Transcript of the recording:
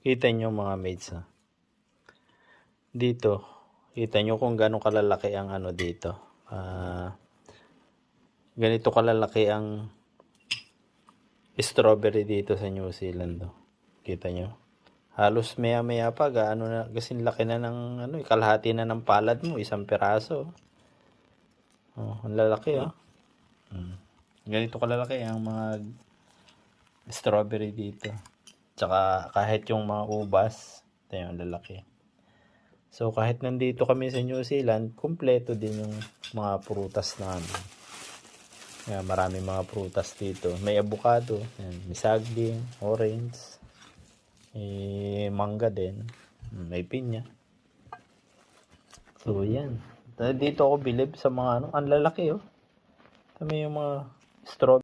Kita nyo mga mates ha. Dito, kita nyo kung gano'ng kalalaki ang ano dito. Ganito kalalaki ang strawberry dito sa New Zealand. Oh. Kita nyo? Halos maya pa, gaano na, kasing laki na ng, ano, kalahati na ng palad mo, isang piraso. Oh, ang lalaki oh. Ganito kalalaki ang mga strawberry dito. Tsaka kahit yung mga ubas, ito yung lalaki. So kahit nandito kami sa New Zealand, kumpleto din yung mga prutas namin. Yan, marami mga prutas dito. May avocado, yan, may saging, orange, may mangga din, may pinya. So yan. Dito ako bilib sa mga ano, ang lalaki oh. Kami yung mga strawberry.